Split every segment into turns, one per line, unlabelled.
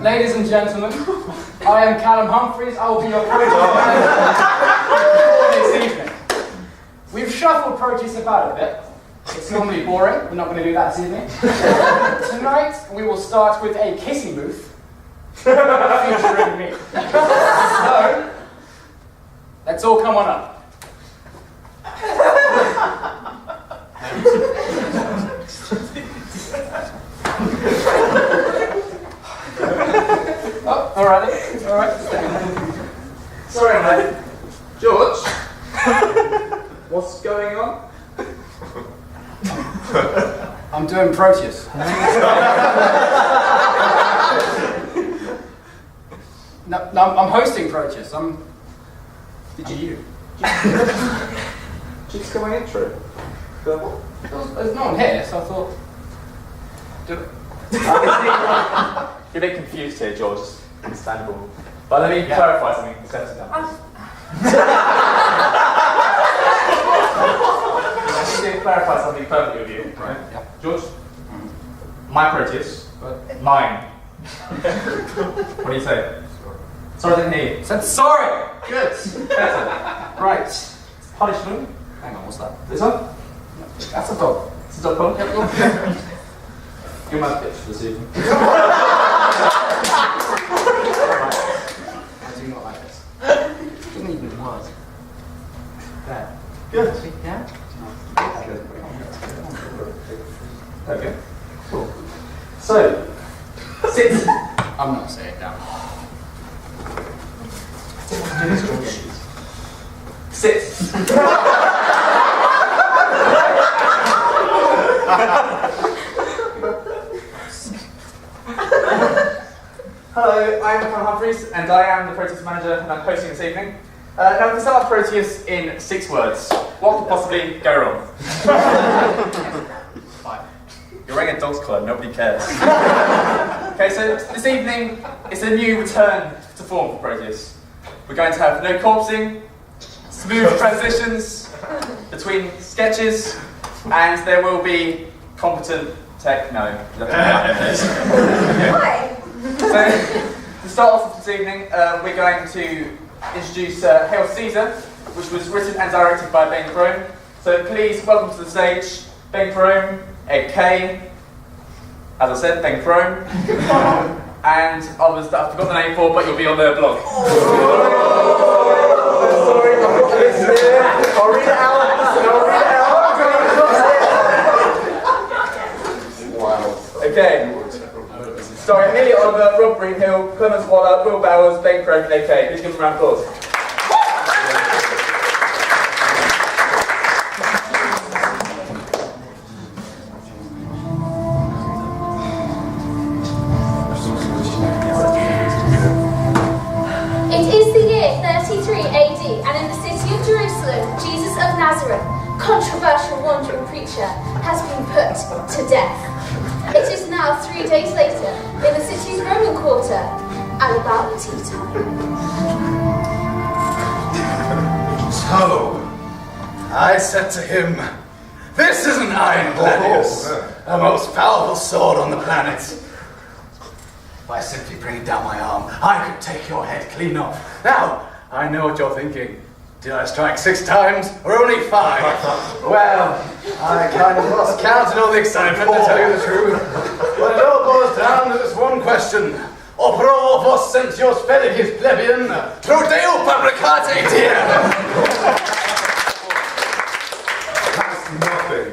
Ladies and gentlemen, I am Callum Humphreys. I will be your Proteus manager this evening. We've shuffled Proteus about a bit. It's normally boring. We're not going to do that this evening. Tonight, we will start with a kissing booth featuring me. So, let's all come on up. Oh, alright. Sorry, mate. George? What's going on? I'm doing Proteus. No, I'm hosting Proteus. Did you?
Just going intro.
There's no one here, so I thought. Do it.
You're a bit confused here, George. It's understandable. But let me clarify something. Let's clarify something perfectly with you. Right?
Yeah.
George? My Proteus. Mine. What do you say? Sorry, I didn't hear you.
Said sorry!
Good. Better.
Right.
Punishment.
Hang on, what's that?
This one?
That's a dog.
It's a dog collar. You're my pitch this evening.
I do not like this. It doesn't even work. There.
Good.
Yeah?
Okay. Cool. So, sit.
I'm not sitting down.
Sit. Hello, I'm Callum Humphreys, and I am the Proteus manager, and I'm hosting this evening. Now, we can start Proteus in 6 words. What could possibly go wrong? You're wearing a dog's collar, nobody cares. Okay, so this evening, it's a new return to form for Proteus. We're going to have no corpsing, smooth transitions between sketches, and there will be competent techno.
Why?
So, to start off this evening, we're going to introduce Hail Caesar, which was written and directed by Ben Crone. So please welcome to the stage Ben Crone, Ed Kay, as I said, Ben Crone, and others that I forgot the name for, but you'll be on their blog. Sorry, I've got this here. I'll read it out. Wow. Okay. Starring Amelia Oliver, Rob Greenhill, Clemens Waller, Will Bowers, Ben Crone, Ed Kay. Please give them a round of applause.
Controversial wandering preacher has been put to death. It is now 3 days later in the city's Roman quarter and about tea time.
So, I said to him, "This is an Iron Gladius, the most powerful sword on the planet. By simply bringing down my arm, I could take your head clean off. Now, I know what you're thinking. Did I strike 6 times or only 5? Well, I kind of lost count in all the excitement, to tell you the truth. But it all boils down to this one question. Opero vos sentios feligis plebeian, Trudeo fabricate diem.
That's nothing,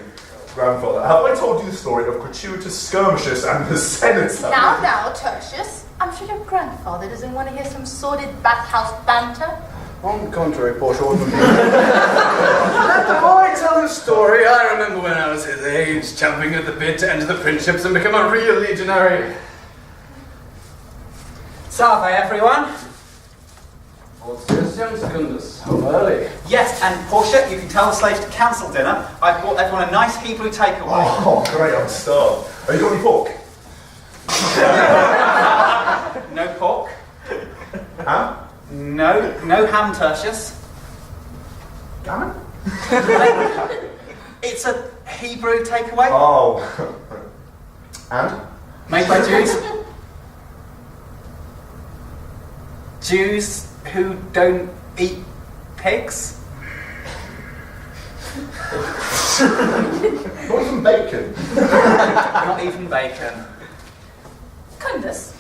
Grandfather. Have I told you the story of gratuitous skirmishes and the senator?
Now, Tertius. I'm sure your grandfather doesn't want to hear some sordid bathhouse banter.
On the contrary, Portia. Let the boy tell the story. I remember when I was his age, jumping at the bit to enter the Princeps and become a real legionary.
Salve, everyone.
Proteus young Secundus, home early.
Yes, and Portia, you can tell the slaves to cancel dinner. I've bought everyone a nice Hebrew takeaway.
Oh, great, I'm starved. Have you got any pork?
No pork.
Ham?
No ham, Tertius.
Gammon?
It's a Hebrew takeaway.
Oh. And?
Made by Jews. Jews who don't eat pigs.
Not even bacon.
Not even bacon.
Secundus,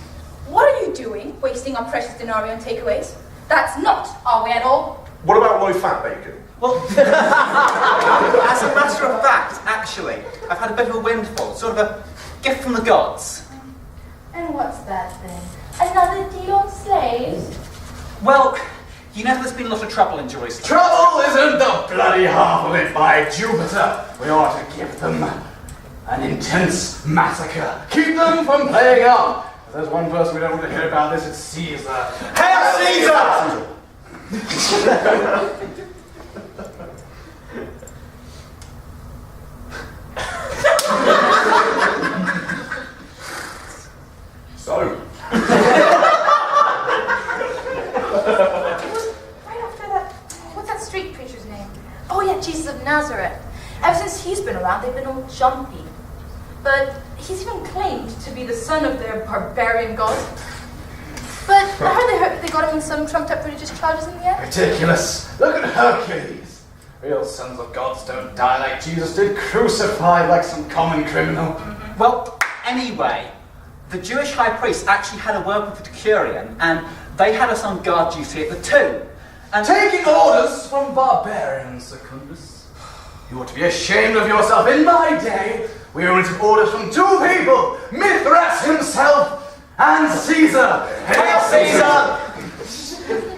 what are you doing, wasting our precious denarii on takeaways? That's not our way at all.
What about low-fat bacon?
Well, as a matter of fact, actually, I've had a bit of a windfall, sort of a gift from the gods.
And what's that then? Another deal on slaves?
Well, you know there's been a lot of trouble in Jerusalem.
Trouble isn't the bloody half of it, by Jupiter. We ought to give them an intense massacre. Keep them from playing up. If there's one person we don't want to hear about this, it's Caesar.
Hail Caesar!
So?
Right after that, what's that street preacher's name? Oh yeah, Jesus of Nazareth. Ever since he's been around, they've been all jumpy. But he's even claimed to be the son of their barbarian god. But I heard they got him in some trumped-up religious charges in the end.
Ridiculous. Look at Hercules. Real sons of gods don't die like Jesus did, crucified like some common criminal.
Well, anyway, the Jewish high priest actually had a word with the decurion, and they had us on guard duty at the tomb. And
Taking orders from barbarians, Secundus. You ought to be ashamed of yourself. In my day, we only took orders from 2 people, Mithras himself and Caesar.
Hail Caesar!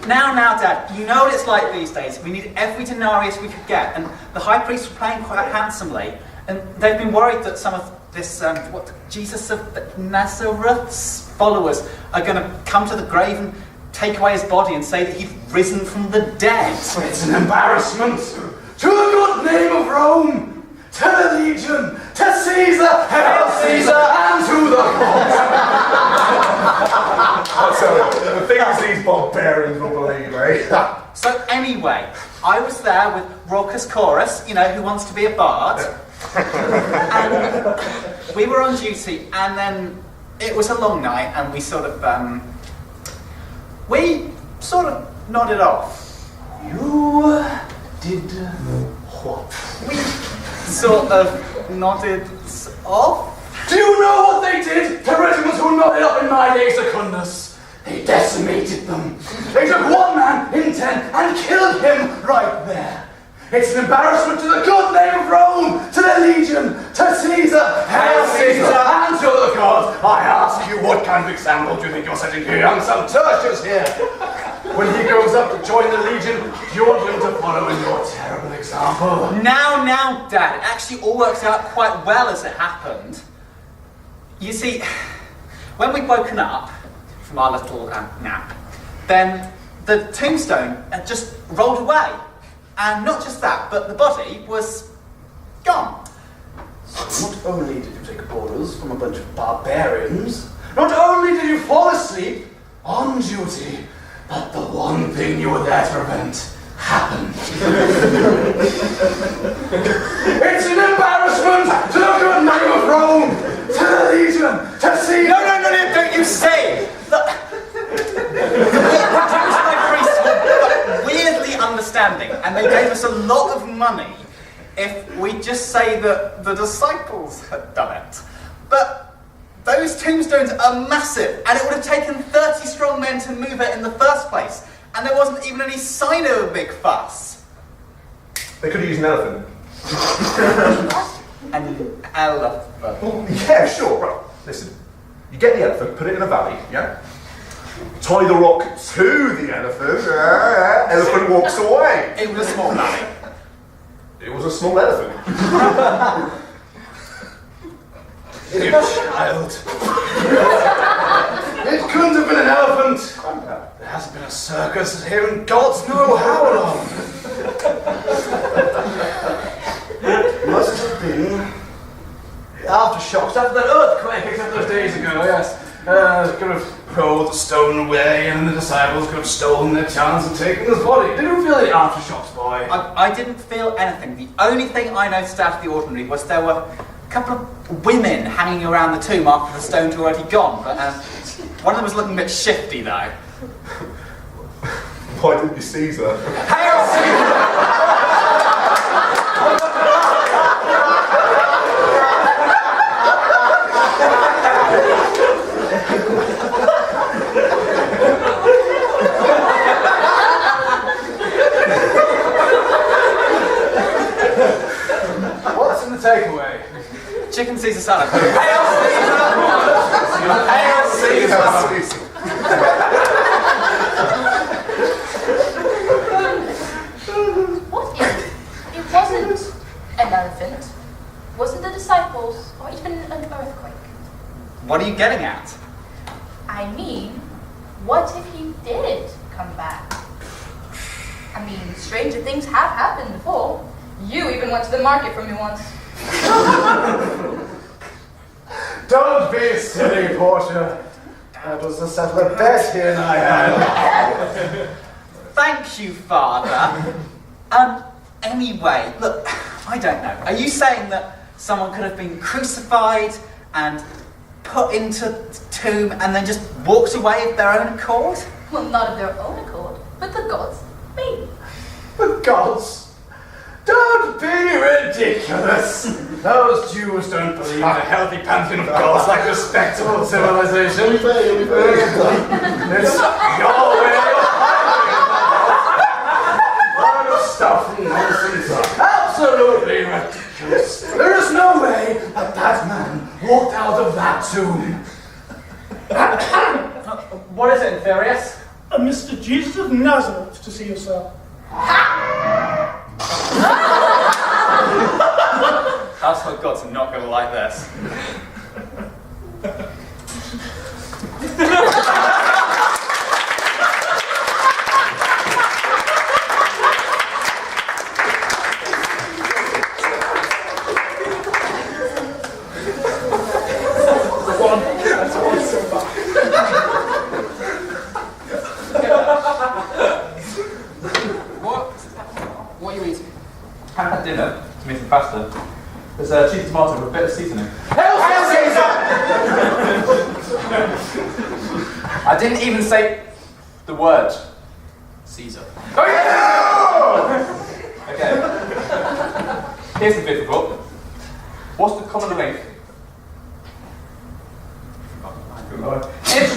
Now, Dad, you know what it's like these days. We need every denarius we could get, and the high priests were playing quite handsomely, and they've been worried that some of this, Jesus of Nazareth's followers are going to come to the grave and take away his body and say that he'd risen from the dead.
It's an embarrassment to the good name of Rome, to the legion, to Caesar, hail Caesar, and to the gods.
So, the things these barbarians will believe, eh?
So anyway, I was there with Raucous Chorus, you know, who wants to be a bard. And we were on duty, and then it was a long night, and we sort of nodded off.
You did what?
We sort of nodded off.
Do you know what they did to regiments who nodded up in my day, Secundus? They decimated them. They took 1 man in 10 and killed him right there. It's an embarrassment to the good name of Rome, to the legion, to Caesar, hail Caesar, and to the gods. I ask you, what kind of example do you think you're setting to young son Tertius here? When he goes up to join the legion, do you want him to follow in your terrible example?
Now, Dad, it actually all worked out quite well as it happened. You see, when we'd woken up from our little nap, then the tombstone had just rolled away. And not just that, but the body was gone.
So not only did you take orders from a bunch of barbarians, not only did you fall asleep on duty, but the one thing you were there to prevent happened. It's an embarrassment to the good name of Rome, to the legion, to Caesar.
No, don't you say! The Jewish high priest will weirdly understand understanding, and they gave us a lot of money if we just say that the disciples had done it. But those tombstones are massive, and it would have taken 30 strong men to move it in the first place, and there wasn't even any sign of a big fuss.
They could have used an elephant.
An elephant.
Well, yeah, sure. Right, listen. You get the elephant, put it in a valley, yeah? Tie the rock to the elephant. Elephant walks away.
It was a small valley.
It was a small elephant.
You child. It couldn't have been an elephant. There hasn't been a circus here in God's know how long. Must have been aftershocks after that earthquake a couple of days ago, yes. Could have rolled the stone away and the disciples could have stolen their chance and taken his body. Did you feel any aftershocks, boy?
I didn't feel anything. The only thing I noticed out of the ordinary was there were a couple of women hanging around the tomb after the stones were already gone, but one of them was looking a bit shifty, though.
Why didn't you Caesar?
Hail Caesar!
What's in the takeaway?
Chicken Caesar salad.
Hail Caesar! Hail Caesar!
What if it wasn't an elephant, wasn't the disciples, or even an earthquake?
What are you getting at?
I mean, what if he did come back? I mean, stranger things have happened before. You even went to the market for me once.
Don't be silly, Portia. That was a settler bet he and I had.
Thank you, Father. Anyway, look, I don't know. Are you saying that someone could have been crucified and put into the tomb and then just walked away of their own accord?
Well, not of their own accord, but the gods made.
The gods? Don't be ridiculous. Those Jews don't believe in a healthy pantheon of gods like respectable civilization. It's your way of stuff and nonsense. Absolutely ridiculous. There is no way that man walked out of that tomb.
What is it, Inferius?
Mr. Jesus of Nazareth to see you, sir.
Household gods are not going to like this.
What are you eating?
Haven't had dinner. To make some pasta. There's cheese and tomato with a bit of seasoning.
Hail Caesar! I didn't even say the word Caesar.
Okay. Here's the difficult. What's the common link? Introduce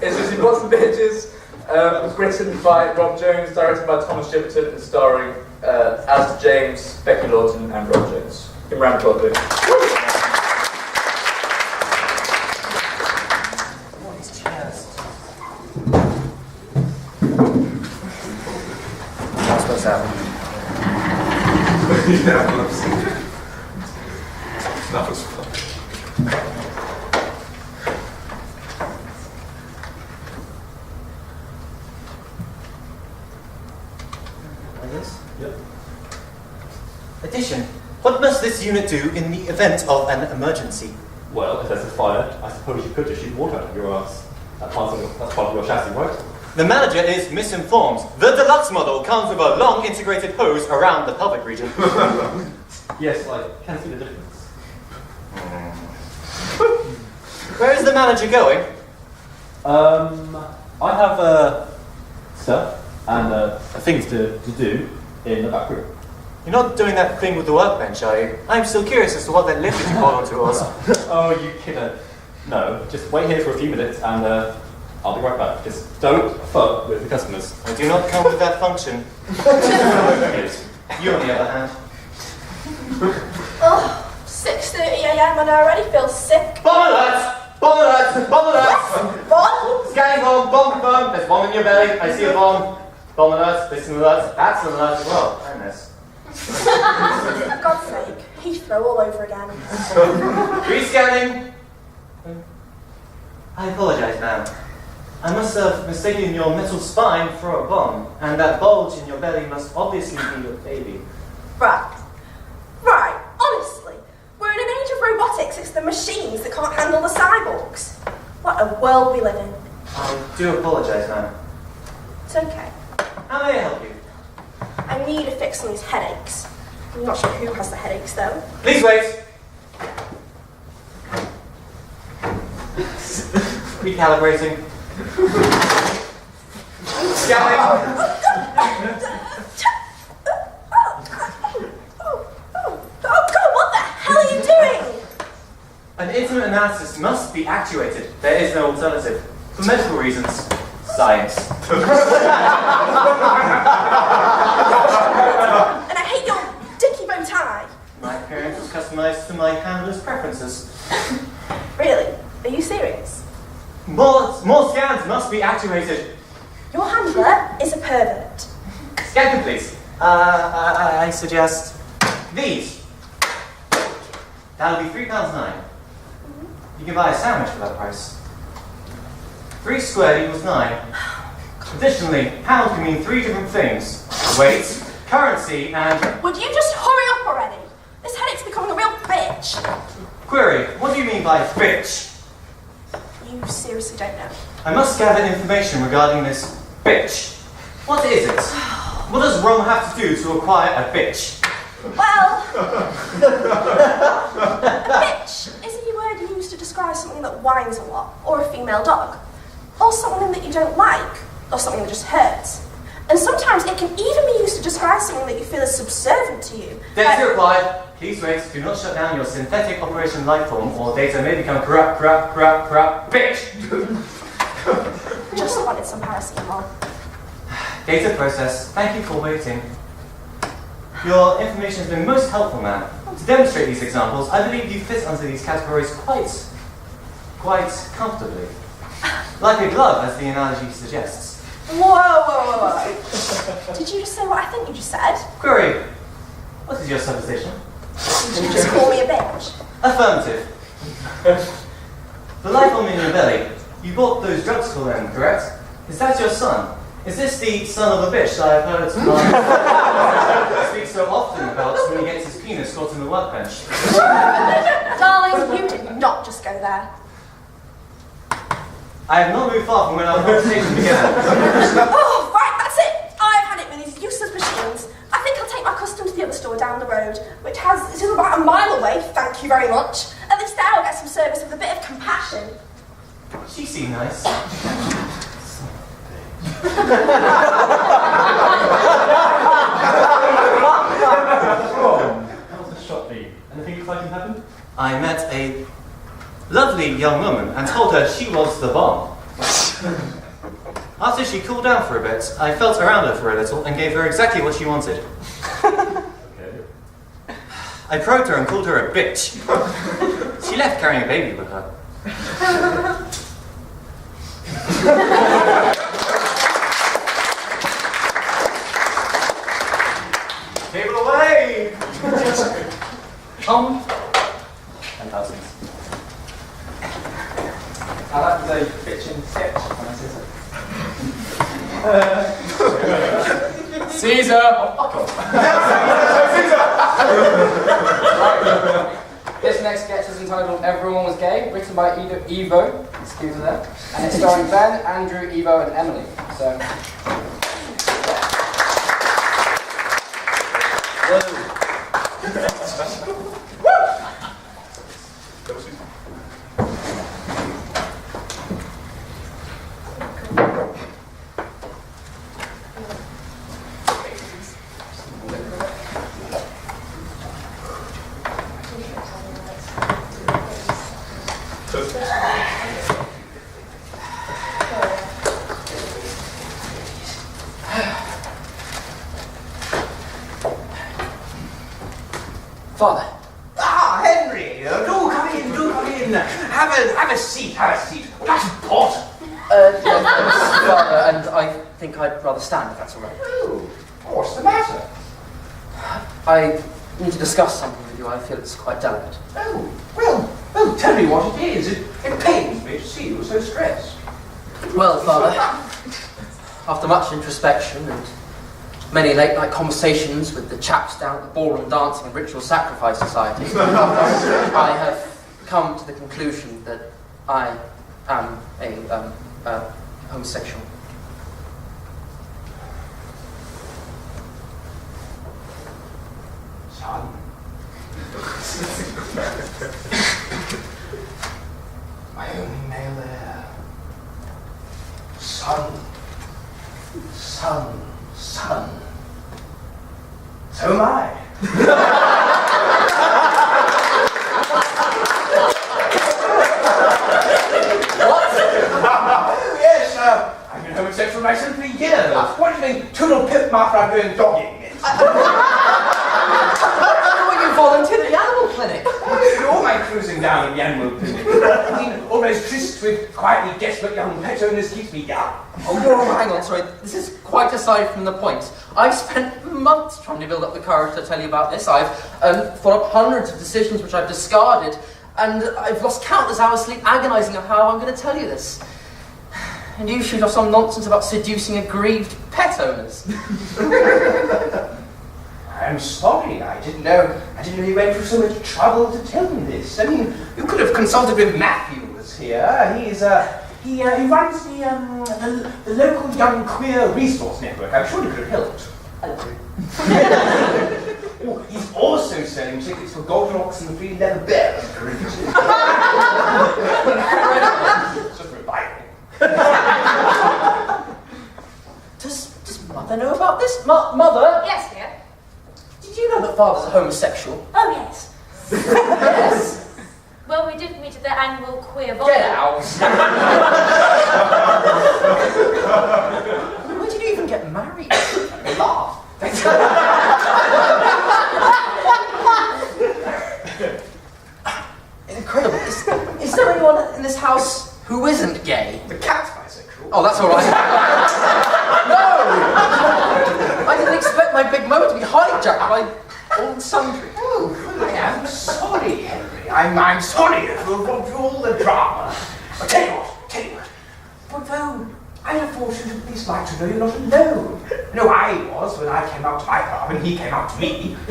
It's just Bots and Bitches. Was written by Rob Jones, directed by Thomas Shipperton, and starring Alistair James, Becky Lawton, and Rob Jones. Give him a round of applause, please.
What's supposed to happen?
That was fun.
Addition. What must this unit do in the event of an emergency?
Well, if there's a fire, I suppose you could just shoot water out of your ass. That's part of your chassis, right?
The manager is misinformed. The deluxe model comes with a long integrated hose around the pelvic region.
Yes, I can see the difference.
Where is the manager going?
I have stuff and things to do in the back room.
You're not doing that thing with the workbench, are you? I'm still curious as to what that lift that you brought onto was.
Oh, you kidder. No, just wait here for a few minutes and I'll be right back. Just don't fuck with the customers.
I do not come with that function.
Yes.
You, on the other hand.
Oh, 6:30 a.m. and I already feel sick.
Bomb alert! Bomb alert! Bomb alert!
Bomb?
Scanning bomb, bomb confirmed. There's bomb in your belly. I see a bomb. Bomb alert, this is an alert. That's an alert as well. And this.
For God's sake, Heathrow all over again.
Rescanning. I apologize, ma'am. I must have mistaken your metal spine for a bomb, and that bulge in your belly must obviously be your baby.
Right. Honestly, we're in an age of robotics. It's the machines that can't handle the cyborgs. What a world we live in.
I do apologize, ma'am.
It's okay.
How may I help you?
I need a fix on these headaches. I'm not sure who has the headaches though.
Please wait. Recalibrating. Scanning.
Oh God, what the hell are you doing?
An intimate analysis must be actuated. There is no alternative. For medical reasons. Science.
And I hate your dicky bow tie.
My appearance was customized to my handler's preferences.
Really? Are you serious?
More scans must be actuated.
Your handler is a pervert.
Scan them, please. I suggest these. That'll be £3.09. You can buy a sandwich for that price. 3 squared equals 9. Additionally, pound can mean 3 different things. Weight, currency, and...
Would you just hurry up already? This headache's becoming a real bitch.
Query, what do you mean by bitch?
You seriously don't know.
I must gather information regarding this bitch. What is it? What does Rome have to do to acquire a bitch?
Well, a bitch is a word used to describe something that whines a lot, or a female dog, or something that you don't like, or something that just hurts. And sometimes it can even be used to describe something that you feel is subservient to you.
Data replied. Please wait. Do not shut down your synthetic operation lifeform, or data may become corrupt, bitch!
Just wanted some paracetamol.
Data process. Thank you for waiting. Your information has been most helpful, ma'am. To demonstrate these examples, I believe you fit under these categories quite comfortably. Like a glove, as the analogy suggests.
Whoa. Did you just say what I think you just said?
Query. What is your supposition?
Did you just call me a bitch?
Affirmative. The life in your belly. You bought those drugs for them, correct? Is that your son? Is this the son of a bitch that I've heard speak so often about when he gets his penis caught in the workbench?
Darling, you did not just go there.
I have not moved far from when our conversation began.
Oh, right, that's it. I've had it with these useless machines. I think I'll take my custom to the other store down the road, which is about a mile away, thank you very much. At least now I'll get some service with a bit of compassion.
She seemed nice.
How's the shop been? Anything exciting happened?
I met a lovely young woman and told her she was the bomb. After she cooled down for a bit, I felt around her for a little and gave her exactly what she wanted.
Okay.
I probed her and called her a bitch. She left carrying a baby with her. Table away!
And thousands.
I like the bitchin' sketch when I say so.
Caesar! Oh, fuck off. Right. This next sketch is entitled Everyone Was Gay, written by Evo, excuse me there, and it's starring Ben, Andrew, Evo, and Emily. So. Father.
Ah, Henry, do come in, do come in. Have a seat, have a seat. That's important.
Yes, Father, and I think I'd rather stand if that's all right.
Oh, what's the matter?
I need to discuss something with you. I feel it's quite delicate.
Oh, well, tell me what it is. It pains me to see you so stressed.
Well, Father, after much introspection and many late-night conversations with the chaps down at the Ballroom Dancing and Ritual Sacrifice Society, I have come to the conclusion that I am a homosexual.
Son. My only male heir. Son. So am I. What? Oh, yes, I've been homosexual myself for years. What do you mean, toodle pip after I'm going dogging?
You volunteered at the animal clinic.
All my cruising down at the animal clinic. I mean, all those trysts with quietly desperate young pet owners keeps me young.
Oh, hang on, sorry. This is quite aside from the point. I've spent months trying to build up the courage to tell you about this. I've thought up hundreds of decisions which I've discarded, and I've lost countless hours sleep agonising on how I'm going to tell you this. And you shoot off some nonsense about seducing aggrieved pet owners.
I'm sorry, I didn't know you went through so much trouble to tell me this. I mean, you could have consulted with Matthews here. He runs the local young queer resource network. I'm sure he could have helped. Oh, he's also selling tickets for Goldilocks and the Three Leather Bears. It's just for a Bible.
Does Mother know about this? Mother?
Yes, dear.
Did you know that Father's a homosexual?
Oh, yes.
Yes.
Well, we did meet at the annual queer ball.
Get out! When did you even get married?
Laugh.
Incredible. Is there anyone in this house who isn't gay?
The cat's bisexual.
Oh, that's all right. No! I didn't expect my big moment to be hijacked by all and sundry.
Oh, I am sorry, Henry. I'm sorry to have gone through all the drama. But tell you what. But though, I'd have thought you'd at least like to know you're not alone. No, I was when I came out to my club and he came out to me. I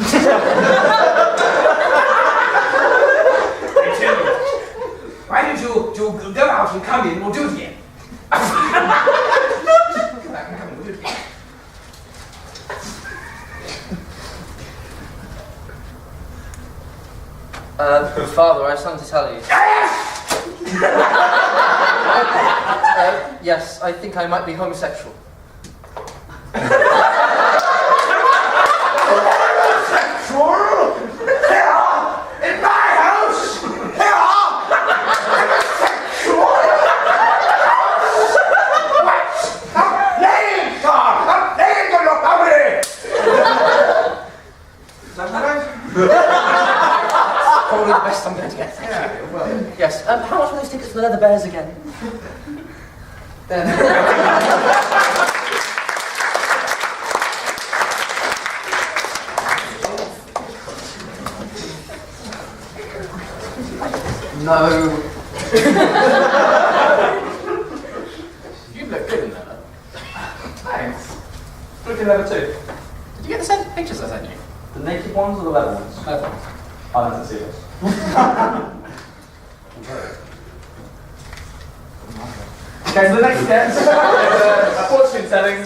tell you what, why don't you go out and come in and we'll do it again. Come back and come in, we'll do it again.
Father, I have something to tell you. Yes, I think I might be homosexual.
Homosexual? Here, in my house! Here, homosexual! What? I'm playing, sir! I'm playing for your family! Is that right?
Probably the best I'm going to get, thank you. Well, yes, how much were those tickets for the Leather Bears again? No.
You look good in that.
Thanks. Looking leather too.
Did you get the same pictures I sent you?
The naked ones or the leather ones?
Leather ones.
I didn't see those. Okay, so the next step is a fortune telling,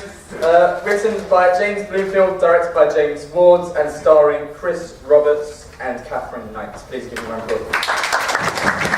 written by James Bloomfield, directed by James Ward, and starring Chris Roberts and Catherine Knight. Please give me a round of applause.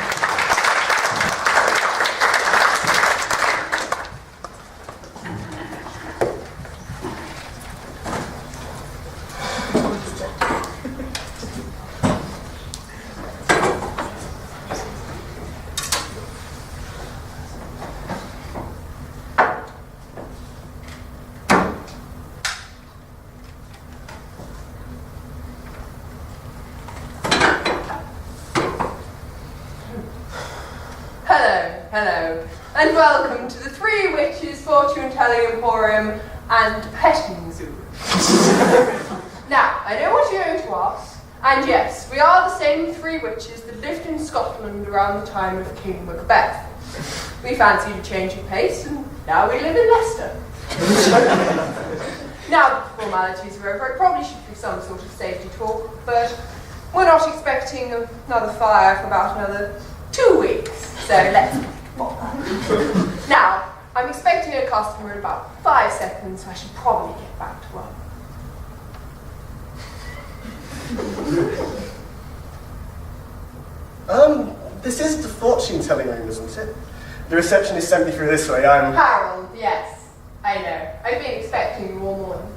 Hello, and welcome to the Three Witches Fortune-Telling Emporium and Petting Zoo. Now, I know what you're going to ask, and yes, we are the same three witches that lived in Scotland around the time of King Macbeth. We fancied a change of pace, and now we live in Leicester. Now the formalities are over, it probably should be some sort of safety talk, but we're not expecting another fire for about another 2 weeks, so let's get on. Now, I'm expecting a customer in about 5 seconds, so I should probably get back to work.
This is the fortune-telling room, isn't it? The receptionist sent me through this way.
Harold, yes, I know. I've been expecting you all morning.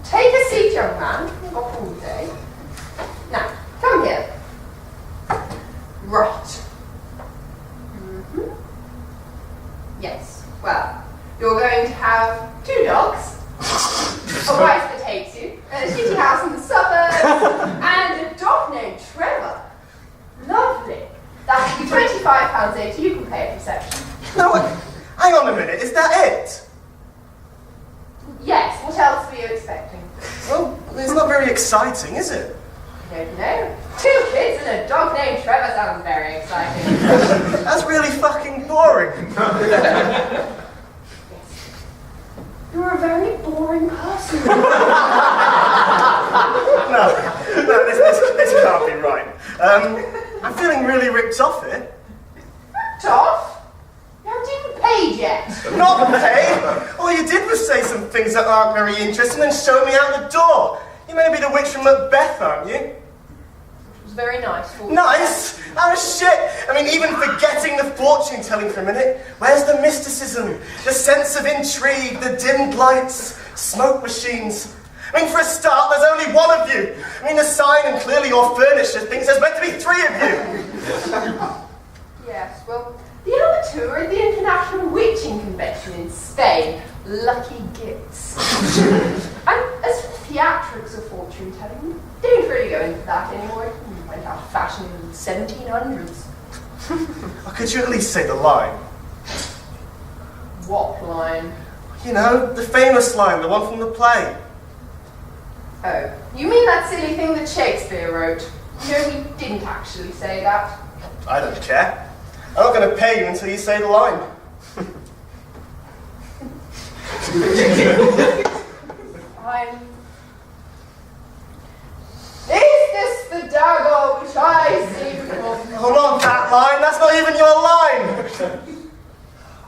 Take a seat, young man. You've got all day. Now, come here. Right. Yes, well, you're going to have 2 dogs, a wife that hates you, a shitty house in the suburbs, and a dog named Trevor. Lovely. That will be £25.80. You can pay at reception.
No, hang on a minute. Is that it?
Yes, what else were you expecting?
Well, it's not very exciting, is it?
I don't know. 2 kids and a dog named Trevor sounds very exciting.
That's really fucking boring.
Yes. You're a very boring person.
No, this can't be right. I'm feeling really ripped off here.
Ripped off? You haven't even paid yet.
Not paid? All you did was say some things that aren't very interesting and show me out the door. You may be the witch from Macbeth, aren't you?
It was very nice for you.
Nice? Oh shit! I mean, even forgetting the fortune-telling for a minute, where's the mysticism? The sense of intrigue, the dimmed lights, smoke machines. I mean, for a start, there's only one of you. I mean, the sign and clearly your furniture thinks there's meant to be 3 of you.
Yes, well, the other 2 are at the International Witching Convention in Spain. Lucky gits. And as for theatrics of fortune-telling, don't really go into that anymore. It went out of fashion in the 1700s.
Or could you at least say the line?
What line?
You know, the famous line, the one from the play.
Oh, you mean that silly thing that Shakespeare wrote? No, he didn't actually say that.
I don't care. I'm not going to pay you until you say the line.
Is this the dagger which I see before me?
Hold on, that line. That's not even your line.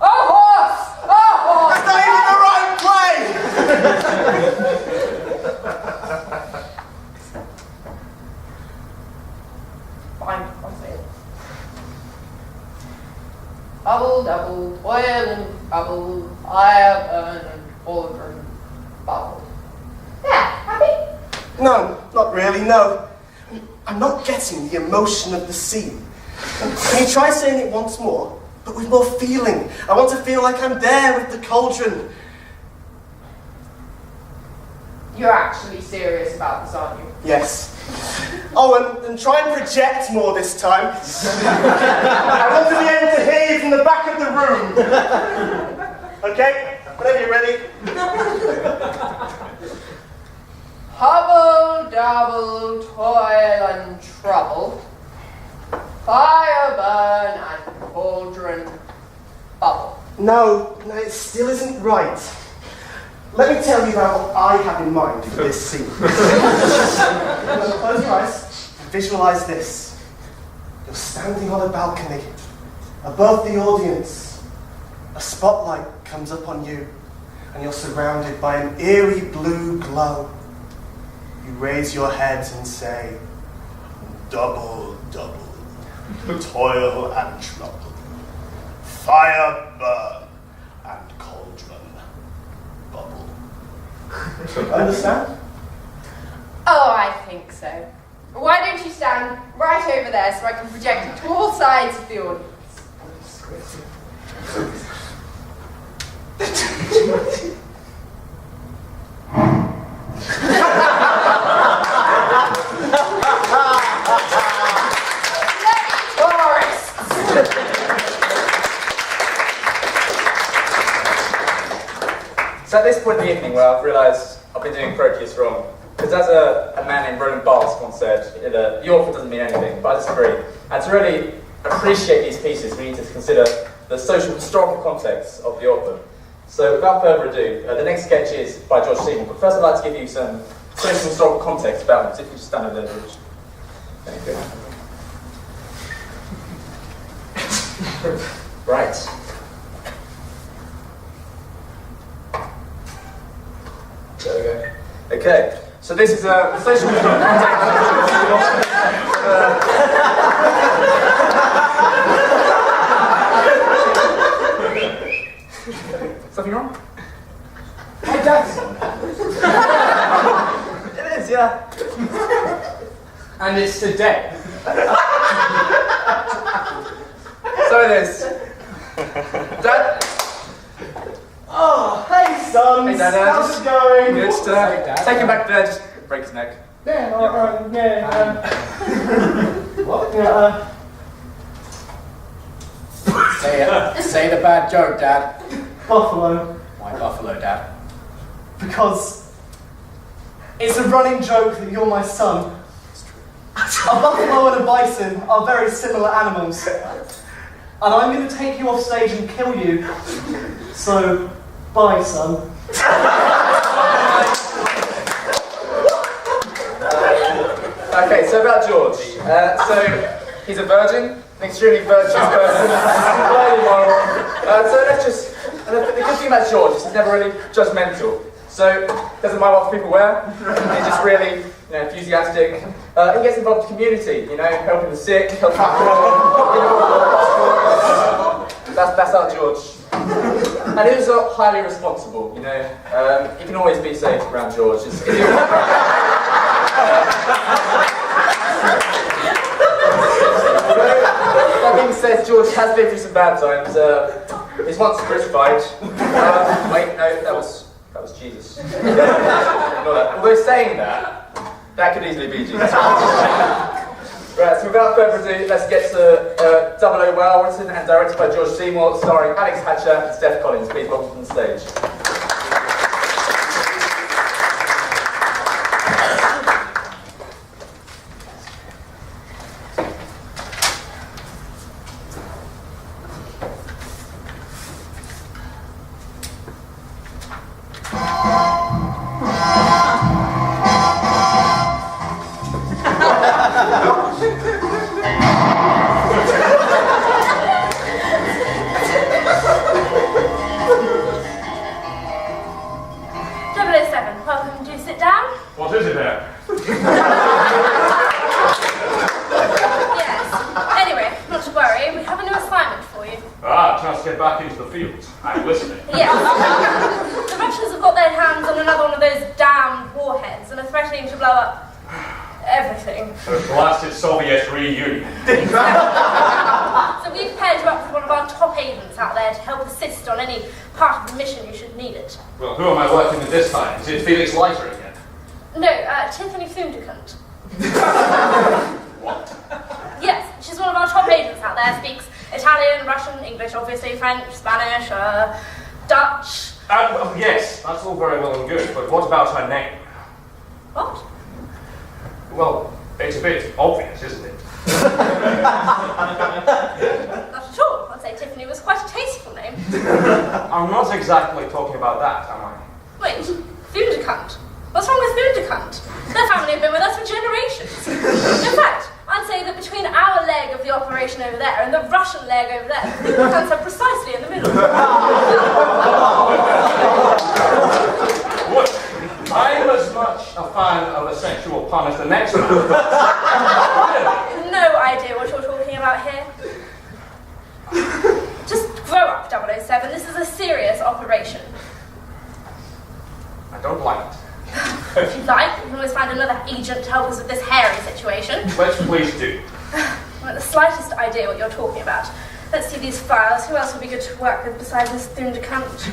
A horse! A horse!
That's not even the right play!
Fine, I'll say it. Bubble, double, toil and bubble, fire, burn and cauldron, bubble. Yeah, happy?
No, not really, no. I'm not getting the emotion of the scene. Can you try saying it once more, but with more feeling? I want to feel like I'm there with the cauldron.
You're actually serious about this, aren't you?
Yes. Oh, and try and project more this time. I want to be able to hear you from the back of the room. Okay? Whenever you're ready.
Hubble, double, toil and trouble, fire, burn and cauldron, bubble.
No, it still isn't right. Let me tell you about what I have in mind for this scene. Now, close your eyes and visualize this. You're standing on a balcony, above the audience. A spotlight comes up on you, and you're surrounded by an eerie blue glow. You raise your heads and say, double, double, toil and trouble, fire, burn, and cauldron, bubble. Understand?
Oh, I think so. Why don't you stand right over there so I can project it to all sides of the audience? Tourists!
point in the evening where I've realised I've been doing Proteus wrong. Because as a man named Roland Barthes once said, the author doesn't mean anything, but I disagree. And to really appreciate these pieces, we need to consider the social historical context of the author. So without further ado, the next sketch is by George Seymour. But first I'd like to give you some social historical context about him. So if you just stand over there, George. Thank you. Right. There we go. Okay. So this is a social Something wrong?
My dad's
It is, yeah.
and it's today.
So it is. Dad?
Oh, hey, sons.
Hey, Dad.
How's it going?
Good stuff. Take him back there, just break his neck.
Yeah,
What?
Say the bad joke, Dad.
Buffalo.
Why Buffalo, Dad?
Because it's a running joke that you're my son. A buffalo and a bison are very similar animals. And I'm going to take you off stage and kill you. So, bye, son.
Okay, so about George. So he's a virgin, an extremely virtuous person, highly moral. So let's just. And the good thing about George is he's never really judgmental. So doesn't mind what people wear. He's just really, enthusiastic. He gets involved in the community, helping the sick, helping the poor. That's our George. And he's highly responsible. You can always be safe around George. That being said, George has been through some bad times. He's once crucified. Wait, no, that was Jesus. Although saying that could easily be Jesus. Right, so without further ado, let's get to 00 Well, written and directed by George Seymour, starring Alex Hatcher and Steph Collins. Please welcome to the stage.
Tiffany Fundercunt.
What?
Yes, she's one of our top agents out there, speaks Italian, Russian, English, obviously, French, Spanish, Dutch.
Yes, that's all very well and good, but what about her name?
What?
Well, it's a bit obvious, isn't it?
Not at all. I'd say Tiffany was quite a tasteful name.
I'm not exactly talking about that, am I?
Wait, Fundercunt? What's wrong with Fundercunt? Their family have been with us for generations. In fact, I'd say that between our leg of the operation over there and the Russian leg over there, the Fundercunts are precisely in the middle.
Look, I'm as much a fan of a sexual pun as the next man.
No idea what you're talking about here. Just grow up, 007. This is a serious operation.
I don't like it.
If you'd like, we can always find another agent to help us with this hairy situation.
Let's please do.
I haven't the slightest idea what you're talking about. Let's see these files. Who else would be good to work with besides this Thundercunt?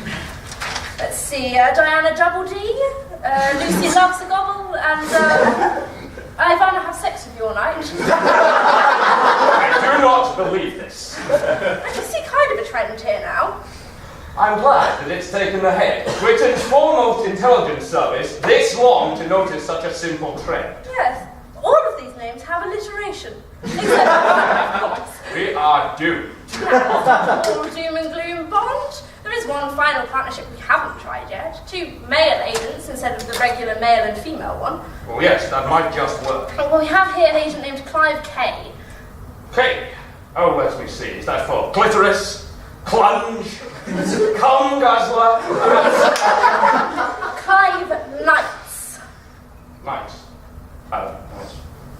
Let's see, Diana Double D, Lucy Loves a Gobble, and Ivana have sex with you all night.
I do not believe this.
I can see kind of a trend here now.
I'm glad that it's taken the head of Britain's foremost intelligence service this long to notice such a simple trend.
Yes, all of these names have alliteration. Except one, of course.
We are doomed.
All doom and gloom bond. There is one final partnership we haven't tried yet. 2 male agents instead of the regular male and female one.
Well, yes, that might just work.
Well, we have here an agent named Clive K.
K. Oh, let me see. Is that for clitoris? Clunge? Cum guzzler?
Clive Knights.
Nice. Nice.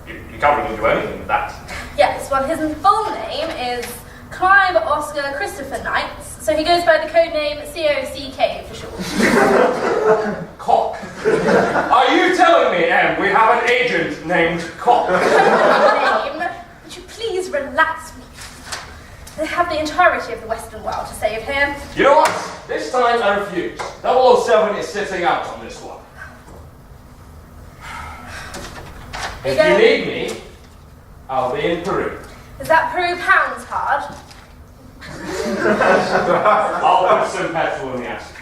You can't really do anything with that.
Yes, well, his full name is Clive Oscar Christopher Knights, so he goes by the code name COCK for short.
Cock. Are you telling me, Em, we have an agent named Cock?
Name? Would you please relax me? They have the entirety of the Western world to save here.
You know what? This time I refuse. 007 is sitting out on this one. If you need me, I'll be in Peru.
Is that Peru pounds hard?
I'll put some petrol in the acid.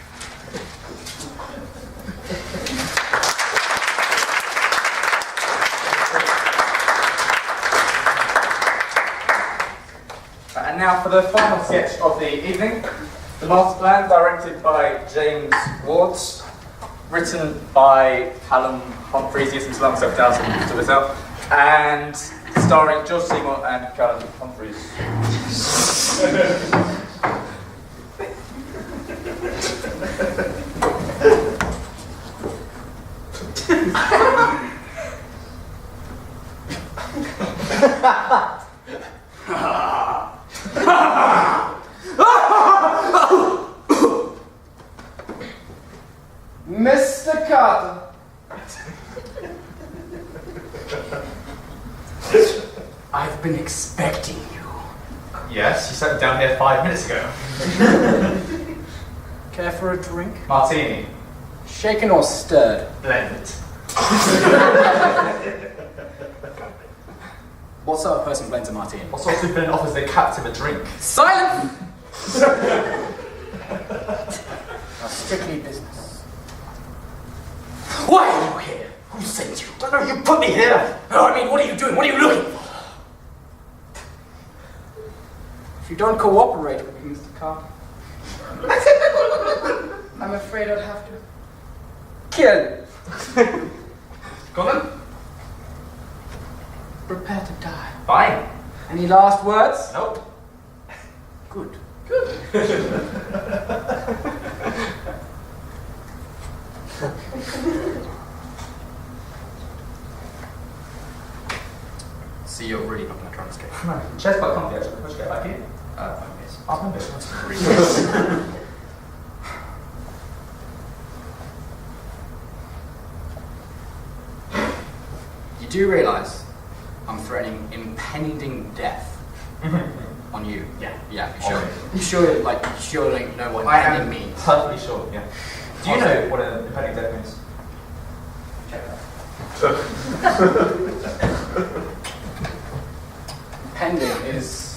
And now for the final sketch of the evening, the Masterplan, directed by James Wards, written by Callum Humphreys, yes, it's long myself down to myself, and starring George Seymour and Callum Humphreys.
Mr. Carter. I've been expecting you.
Yes, you sat me down here 5 minutes ago.
Care for a drink?
Martini.
Shaken or stirred?
Blended.
What sort of person blends a martini?
What sort of supervillain offers their captive a drink?
Silent! Now, strictly business. Why are you here? Who sent you?
I don't know, you put me here!
No, I mean, what are you doing? What are you looking for? If you don't cooperate with me, Mr. Carter, I'm afraid I'd have to kill you.
Go on.
Prepare to die.
Fine.
Any last words?
Nope.
Good. See, you're really not going to try and escape.
No, chair's quite comfy actually. Let's get back here.
Yes.
Ask my business.
You do realise I'm threatening impending death on you?
Yeah.
Yeah, you sure? You sure, like, you sure don't know what
I am
impending means?
perfectly sure, yeah. Do you know what an impending death means?
Check that. Impending is...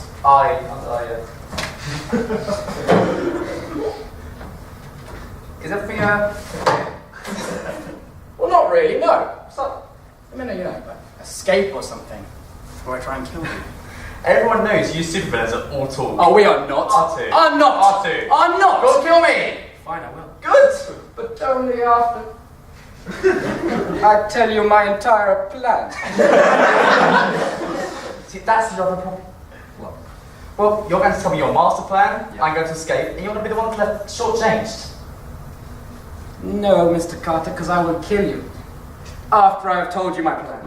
Is everything
Well, not really, no. So, I mean, you know, like, escape or something. Before I try and kill you.
Everyone knows you supervillains are all talk.
Oh, we are not.
R2.
Are not.
R2.
Are not.
Go kill me!
Fine, I will.
Good!
But only after I tell you my entire plan.
See, that's the other problem. What? Well, you're going to tell me your master plan, I'm going to escape, and you're going to be the one left shortchanged.
No, Mr. Carter, because I will kill you after I have told you my plan.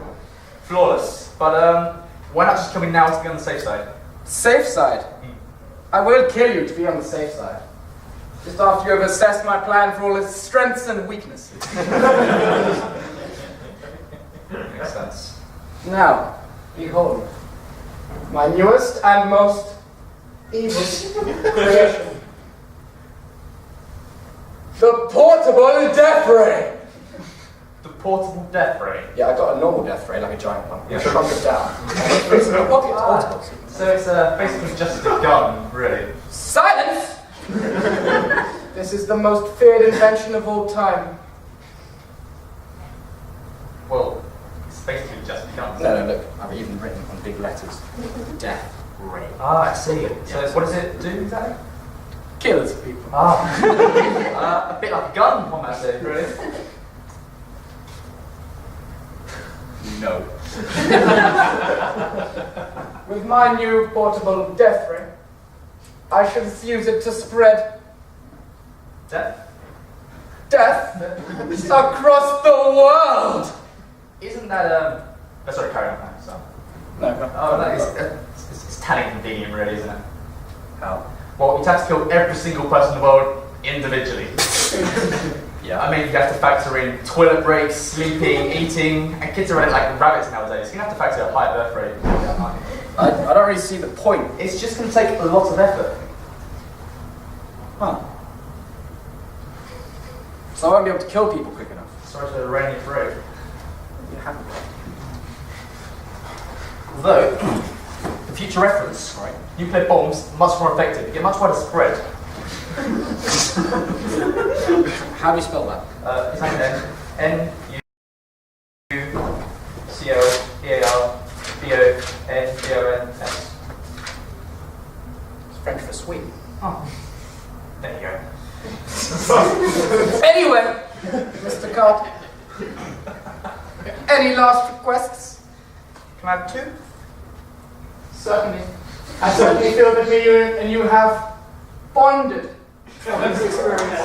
Flawless. But, why not just kill me now to be on the safe side?
Safe side? I will kill you to be on the safe side. Just after you have assessed my plan for all its strengths and weaknesses.
Makes sense.
Now, behold, my newest and most evil creation. The portable death ray!
The portable death ray?
Yeah, I got a normal death ray, like a giant one.
Yeah.
Shrunk it down. It's in my pocket, it's portable.
So it's basically just a gun, really.
Silence! This is the most feared invention of all time.
Well, it's basically just begun.
No, look, I've even written on big letters. Death ray.
Ah, I see. So what does it do exactly?
Kills people.
Ah. A bit like a gun, one might say, really. No.
With my new portable death ray, I shall use it to spread
Death?
death across the world.
Isn't that, sorry, carry on. So.
No,
Oh, that is, it's telling convenient, really, isn't it?
How?
Well, you'd have to kill every single person in the world individually.
Yeah.
I mean, you have to factor in toilet breaks, sleeping, eating, and kids are running like rabbits nowadays. You have to factor a high birth rate.
I don't really see the point.
It's just going to take a lot of effort.
Huh. So I won't be able to kill people quick enough.
Sorry to rain your parade.
You haven't.
Although, for future reference, right, nuclear bombs are much more effective. You get much wider spread.
How do you spell that?
It's like N-U-C-O-E-A-R-B-O-N-B-O-N-S.
It's French for sweet.
Oh. There you go.
Anyway, Mr. Carter, any last requests?
Can I have two?
Certainly. I certainly feel that me and you have bonded from this experience.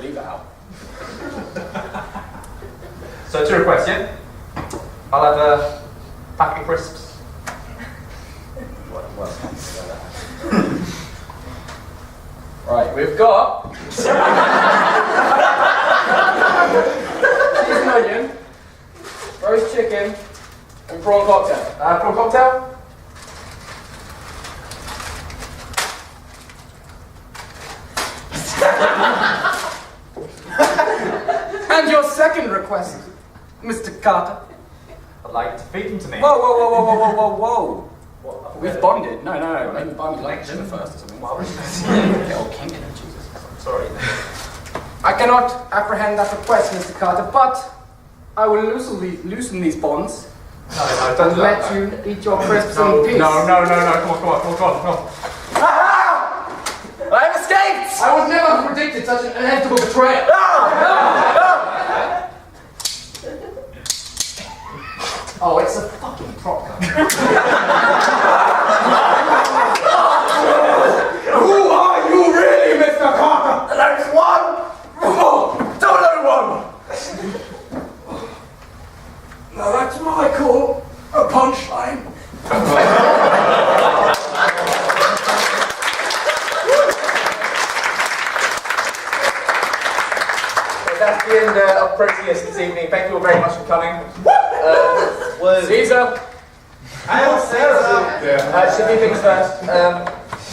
Leave it out.
So two requests, yeah? I'll have a packet of crisps.
Right, we've got cheese and onion, roast chicken, and prawn cocktail.
Prawn cocktail?
And your second request, Mr. Carter.
I'd like to feed them to me.
Whoa. We've bonded. No. Maybe buy me like dinner first or something. Get all kinky, Jesus.
Sorry.
I cannot apprehend that request, Mr. Carter, but I will loosen these bonds
No, don't
and
do
let
that.
you eat your crisps
No,
in peace.
no. Come on.
I have escaped! I would never have predicted such an inevitable betrayal. Oh, it's a fucking prop gun.
Who are you really, Mr. Carter? There's one! Oh, don't know one! Now that's what I call a punchline.
That's the end of Proteus this evening. Thank you all very much for coming.
Caesar.
Should do things first.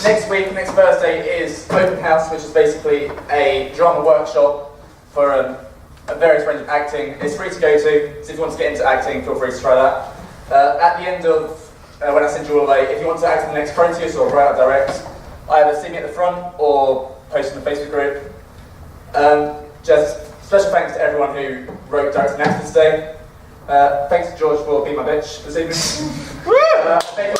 Next Thursday, is open house, which is basically a drama workshop for a various range of acting. It's free to go to, so if you want to get into acting, feel free to try that. At the end of when I send you all away, if you want to act in the next Proteus or write out direct, either see me at the front or post in the Facebook group. Just special thanks to everyone who wrote, directed, and acted today. Thanks to George for being my bitch this evening. Thank you.